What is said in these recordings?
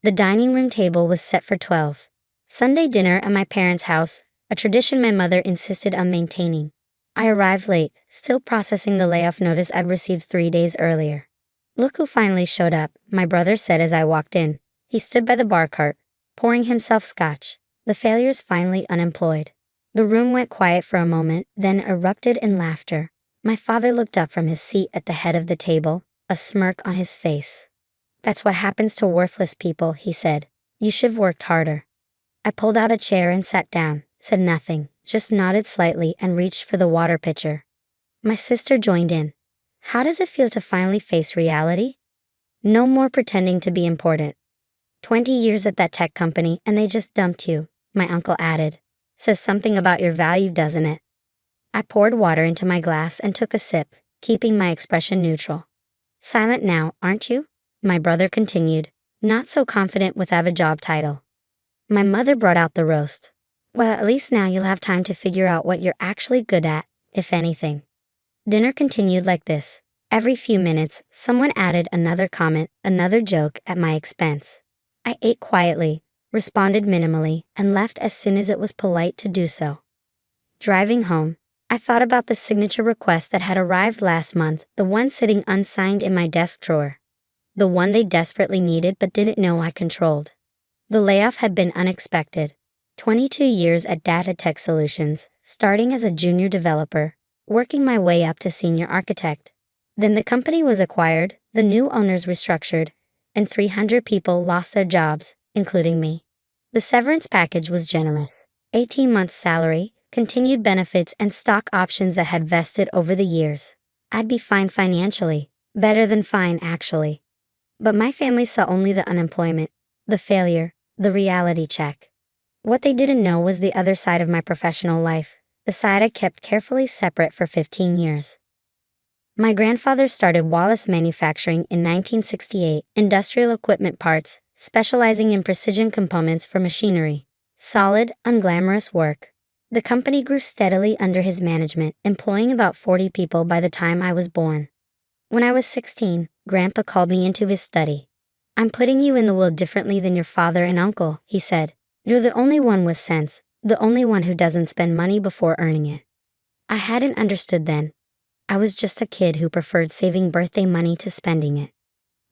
The dining room table was set for 12. Sunday dinner at my parents' house, a tradition my mother insisted on maintaining. I arrived late, still processing the layoff notice I'd received 3 days earlier. "Look who finally showed up," my brother said as I walked in. He stood by the bar cart, pouring himself scotch. "The failure's finally unemployed." The room went quiet for a moment, then erupted in laughter. My father looked up from his seat at the head of the table, a smirk on his face. "That's what happens to worthless people," he said. "You should've worked harder." I pulled out a chair and sat down, said nothing, just nodded slightly and reached for the water pitcher. My sister joined in. "How does it feel to finally face reality? No more pretending to be important." 20 years at that tech company and they just dumped you," my uncle added. "Says something about your value, doesn't it?" I poured water into my glass and took a sip, keeping my expression neutral. "Silent now, aren't you?" my brother continued, not so confident without a job title. My mother brought out the roast. "Well, at least now you'll have time to figure out what you're actually good at, if anything." Dinner continued like this. Every few minutes, someone added another comment, another joke at my expense. I ate quietly, responded minimally, and left as soon as it was polite to do so. Driving home, I thought about the signature request that had arrived last month, the one sitting unsigned in my desk drawer. The one they desperately needed but didn't know I controlled. The layoff had been unexpected. 22 years at Data Tech Solutions, starting as a junior developer, working my way up to senior architect. Then the company was acquired, the new owners restructured, and 300 people lost their jobs, including me. The severance package was generous. 18 months salary, continued benefits, and stock options that had vested over the years. I'd be fine financially. Better than fine, actually. But my family saw only the unemployment, the failure, the reality check. What they didn't know was the other side of my professional life, the side I kept carefully separate for 15 years. My grandfather started Wallace Manufacturing in 1968, industrial equipment parts, specializing in precision components for machinery. Solid, unglamorous work. The company grew steadily under his management, employing about 40 people by the time I was born. When I was 16, Grandpa called me into his study. "I'm putting you in the world differently than your father and uncle," he said. "You're the only one with sense, the only one who doesn't spend money before earning it." I hadn't understood then. I was just a kid who preferred saving birthday money to spending it.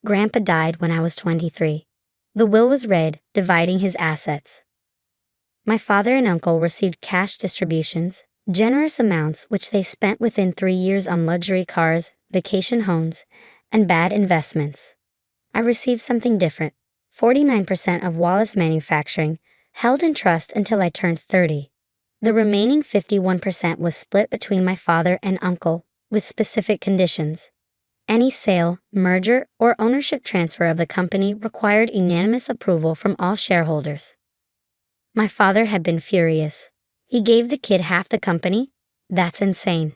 Grandpa died when I was 23. The will was read, dividing his assets. My father and uncle received cash distributions, generous amounts which they spent within 3 years on luxury cars, vacation homes, and bad investments. I received something different. 49% of Wallace Manufacturing, held in trust until I turned 30. The remaining 51% was split between my father and uncle, with specific conditions. Any sale, merger, or ownership transfer of the company required unanimous approval from all shareholders. My father had been furious. He gave the kid half the company? That's insane.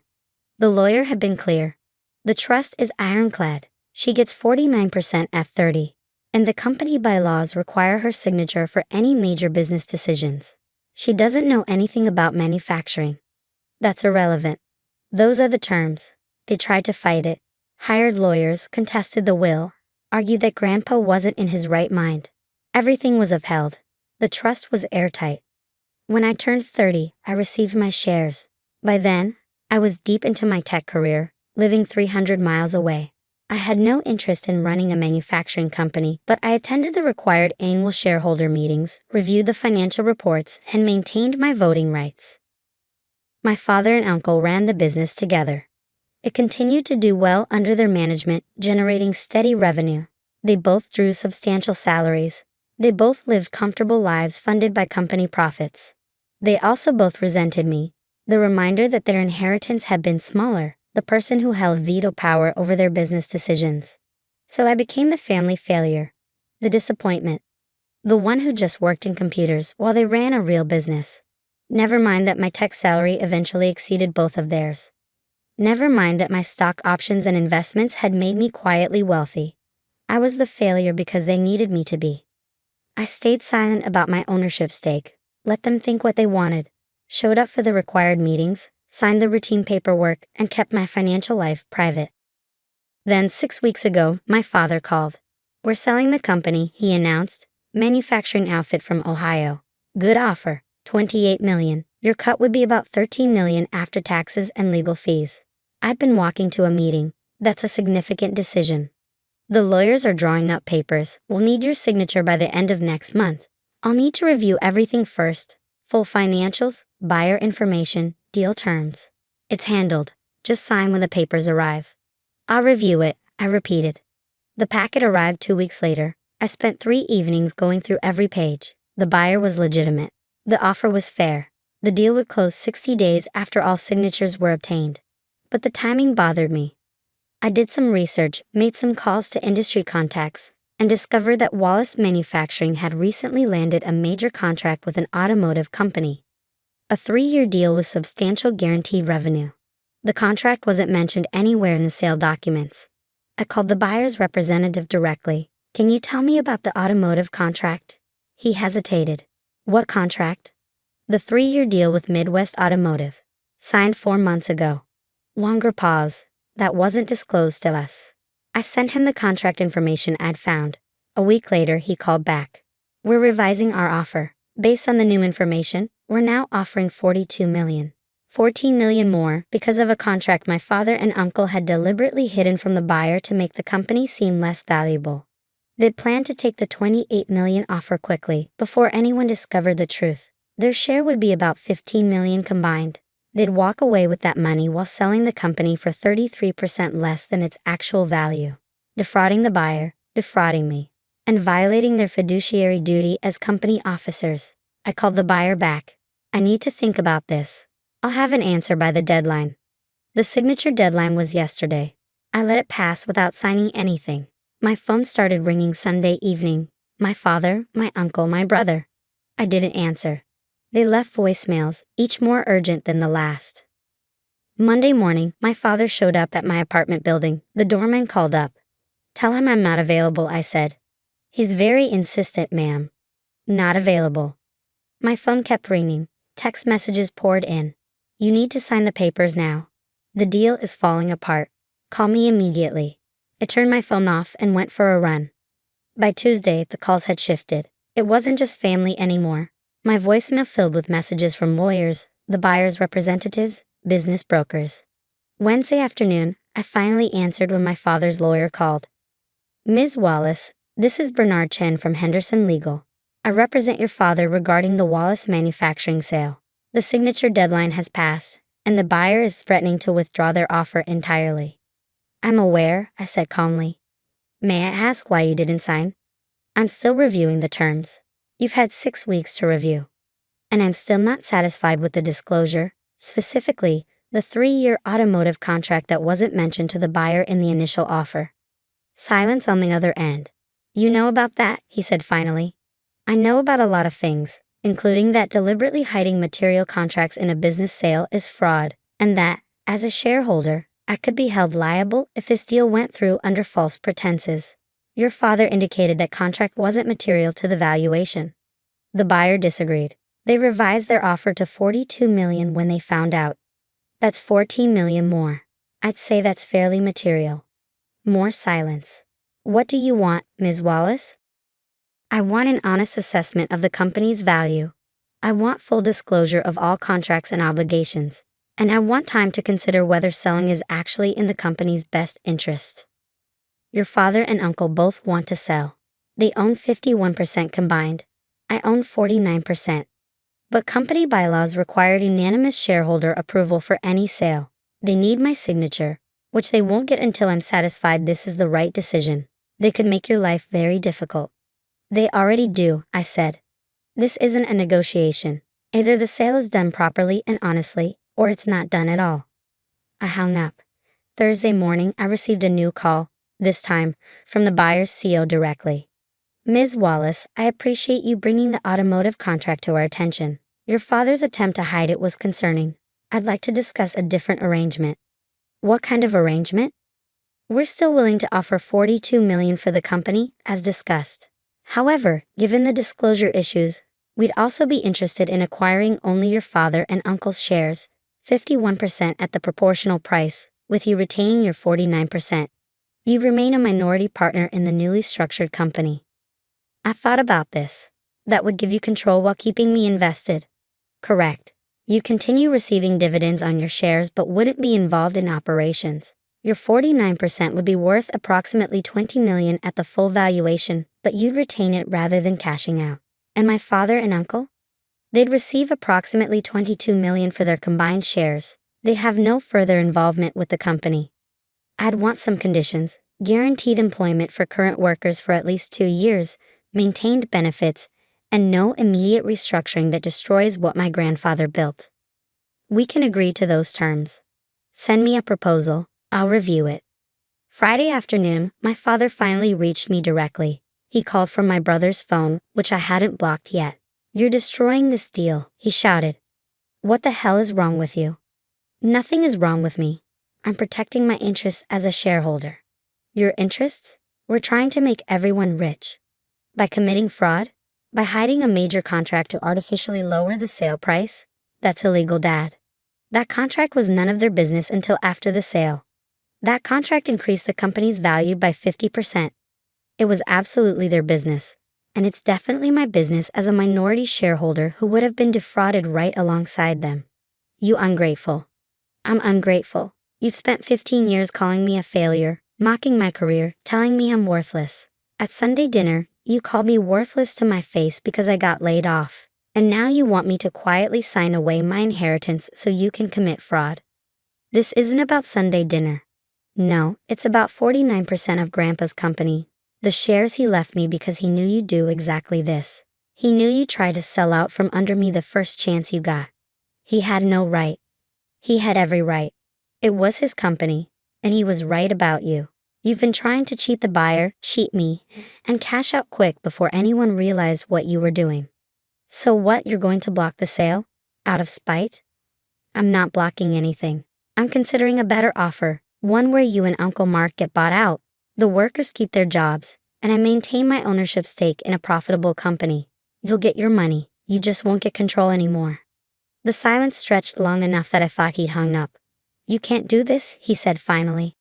The lawyer had been clear. The trust is ironclad. She gets 49% at 30. And the company bylaws require her signature for any major business decisions. She doesn't know anything about manufacturing. That's irrelevant. Those are the terms. They tried to fight it, hired lawyers, contested the will, argued that Grandpa wasn't in his right mind. Everything was upheld. The trust was airtight. When I turned 30, I received my shares. By then, I was deep into my tech career, living 300 miles away. I had no interest in running a manufacturing company, but I attended the required annual shareholder meetings, reviewed the financial reports, and maintained my voting rights. My father and uncle ran the business together. It continued to do well under their management, generating steady revenue. They both drew substantial salaries. They both lived comfortable lives funded by company profits. They also both resented me, the reminder that their inheritance had been smaller, the person who held veto power over their business decisions. So I became the family failure, the disappointment, the one who just worked in computers while they ran a real business. Never mind that my tech salary eventually exceeded both of theirs. Never mind that my stock options and investments had made me quietly wealthy. I was the failure because they needed me to be. I stayed silent about my ownership stake, let them think what they wanted, showed up for the required meetings, signed the routine paperwork, and kept my financial life private. Then 6 weeks ago, my father called. "We're selling the company," he announced. Manufacturing outfit from Ohio. Good offer. 28 million. Your cut would be about 13 million after taxes and legal fees. I'd been walking to a meeting. That's a significant decision. The lawyers are drawing up papers. We'll need your signature by the end of next month. I'll need to review everything first. Full financials, buyer information, deal terms. It's handled. Just sign when the papers arrive. I'll review it, I repeated. The packet arrived 2 weeks later. I spent 3 evenings going through every page. The buyer was legitimate. The offer was fair. The deal would close 60 days after all signatures were obtained. But the timing bothered me. I did some research, made some calls to industry contacts, and discovered that Wallace Manufacturing had recently landed a major contract with an automotive company. A 3-year deal with substantial guaranteed revenue. The contract wasn't mentioned anywhere in the sale documents. I called the buyer's representative directly. Can you tell me about the automotive contract? He hesitated. What contract? The 3-year deal with Midwest Automotive. Signed 4 months ago. Longer pause. That wasn't disclosed to us. I sent him the contract information I'd found. A week later, he called back. We're revising our offer. Based on the new information, we're now offering 42 million. 14 million more because of a contract my father and uncle had deliberately hidden from the buyer to make the company seem less valuable. They'd planned to take the 28 million offer quickly before anyone discovered the truth. Their share would be about 15 million combined. They'd walk away with that money while selling the company for 33% less than its actual value. Defrauding the buyer, defrauding me, and violating their fiduciary duty as company officers. I called the buyer back. I need to think about this. I'll have an answer by the deadline. The signature deadline was yesterday. I let it pass without signing anything. My phone started ringing Sunday evening. My father, my uncle, my brother. I didn't answer. They left voicemails, each more urgent than the last. Monday morning, my father showed up at my apartment building. The doorman called up. Tell him I'm not available, I said. He's very insistent, ma'am. Not available. My phone kept ringing. Text messages poured in. You need to sign the papers now. The deal is falling apart. Call me immediately. I turned my phone off and went for a run. By Tuesday, the calls had shifted. It wasn't just family anymore. My voicemail filled with messages from lawyers, the buyer's representatives, business brokers. Wednesday afternoon, I finally answered when my father's lawyer called. Ms. Wallace, this is Bernard Chen from Henderson Legal. I represent your father regarding the Wallace Manufacturing sale. The signature deadline has passed, and the buyer is threatening to withdraw their offer entirely. I'm aware, I said calmly. May I ask why you didn't sign? I'm still reviewing the terms. You've had 6 weeks to review. And I'm still not satisfied with the disclosure, specifically, the 3-year automotive contract that wasn't mentioned to the buyer in the initial offer. Silence on the other end. You know about that, he said finally. I know about a lot of things, including that deliberately hiding material contracts in a business sale is fraud, and that, as a shareholder, I could be held liable if this deal went through under false pretenses. Your father indicated that contract wasn't material to the valuation. The buyer disagreed. They revised their offer to 42 million when they found out. That's 14 million more. I'd say that's fairly material. More silence. What do you want, Ms. Wallace? I want an honest assessment of the company's value. I want full disclosure of all contracts and obligations. And I want time to consider whether selling is actually in the company's best interest. Your father and uncle both want to sell. They own 51% combined. I own 49%. But company bylaws require unanimous shareholder approval for any sale. They need my signature, which they won't get until I'm satisfied this is the right decision. They could make your life very difficult. They already do, I said. This isn't a negotiation. Either the sale is done properly and honestly, or it's not done at all. I hung up. Thursday morning, I received a new call, this time, from the buyer's CEO directly. Ms. Wallace, I appreciate you bringing the automotive contract to our attention. Your father's attempt to hide it was concerning. I'd like to discuss a different arrangement. What kind of arrangement? We're still willing to offer 42 million for the company, as discussed. However, given the disclosure issues, we'd also be interested in acquiring only your father and uncle's shares, 51% at the proportional price, with you retaining your 49%. You remain a minority partner in the newly structured company. I thought about this. That would give you control while keeping me invested. Correct. You continue receiving dividends on your shares but wouldn't be involved in operations. Your 49% would be worth approximately $20 million at the full valuation, but you'd retain it rather than cashing out. And my father and uncle? They'd receive approximately $22 million for their combined shares. They have no further involvement with the company. I'd want some conditions: guaranteed employment for current workers for at least 2 years, maintained benefits, and no immediate restructuring that destroys what my grandfather built. We can agree to those terms. Send me a proposal. I'll review it. Friday afternoon, my father finally reached me directly. He called from my brother's phone, which I hadn't blocked yet. "You're destroying this deal," he shouted. "What the hell is wrong with you?" "Nothing is wrong with me. I'm protecting my interests as a shareholder." "Your interests?" "We're trying to make everyone rich." "By committing fraud? By hiding a major contract to artificially lower the sale price?" "That's illegal, Dad." "That contract was none of their business until after the sale. That contract increased the company's value by 50%. It was absolutely their business. And it's definitely my business as a minority shareholder who would have been defrauded right alongside them." "You ungrateful." "I'm ungrateful. You've spent 15 years calling me a failure, mocking my career, telling me I'm worthless. At Sunday dinner, you called me worthless to my face because I got laid off. And now you want me to quietly sign away my inheritance so you can commit fraud." "This isn't about Sunday dinner." "No, it's about 49% of Grandpa's company. The shares he left me because he knew you'd do exactly this. He knew you'd try to sell out from under me the first chance you got. He had no right. He had every right. It was his company, and he was right about you. You've been trying to cheat the buyer, cheat me, and cash out quick before anyone realized what you were doing. So what, you're going to block the sale? Out of spite?" "I'm not blocking anything. I'm considering a better offer, one where you and Uncle Mark get bought out. The workers keep their jobs, and I maintain my ownership stake in a profitable company. You'll get your money, you just won't get control anymore." The silence stretched long enough that I thought he'd hung up. "You can't do this," he said finally.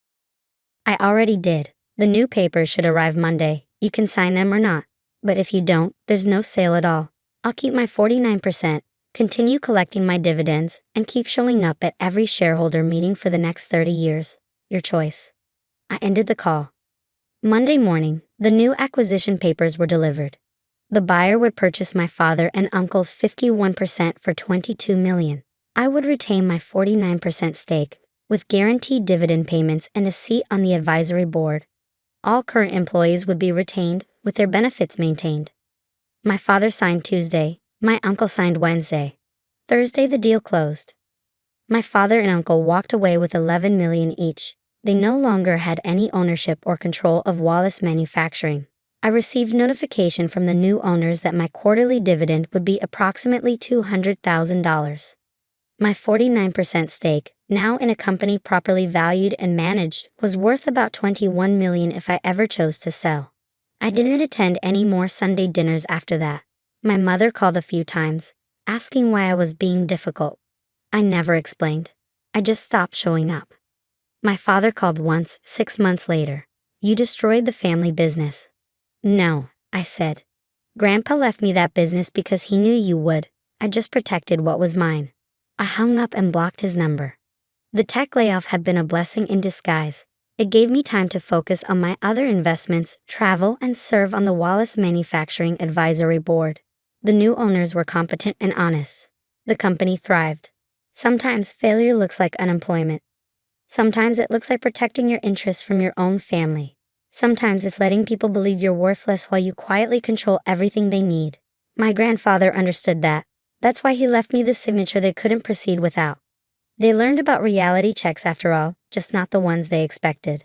"I already did. The new papers should arrive Monday. You can sign them or not. But if you don't, there's no sale at all. I'll keep my 49%, continue collecting my dividends, and keep showing up at every shareholder meeting for the next 30 years. Your choice." I ended the call. Monday morning, the new acquisition papers were delivered. The buyer would purchase my father and uncle's 51% for $22 million. I would retain my 49% stake, with guaranteed dividend payments and a seat on the advisory board. All current employees would be retained, with their benefits maintained. My father signed Tuesday, my uncle signed Wednesday. Thursday the deal closed. My father and uncle walked away with $11 million each. They no longer had any ownership or control of Wallace Manufacturing. I received notification from the new owners that my quarterly dividend would be approximately $200,000. My 49% stake, now in a company properly valued and managed, was worth about $21 million if I ever chose to sell. I didn't attend any more Sunday dinners after that. My mother called a few times, asking why I was being difficult. I never explained. I just stopped showing up. My father called once, 6 months later. "You destroyed the family business." "No," I said. "Grandpa left me that business because he knew you would. I just protected what was mine." I hung up and blocked his number. The tech layoff had been a blessing in disguise. It gave me time to focus on my other investments, travel, and serve on the Wallace Manufacturing Advisory Board. The new owners were competent and honest. The company thrived. Sometimes failure looks like unemployment. Sometimes it looks like protecting your interests from your own family. Sometimes it's letting people believe you're worthless while you quietly control everything they need. My grandfather understood that. That's why he left me the signature they couldn't proceed without. They learned about reality checks after all, just not the ones they expected.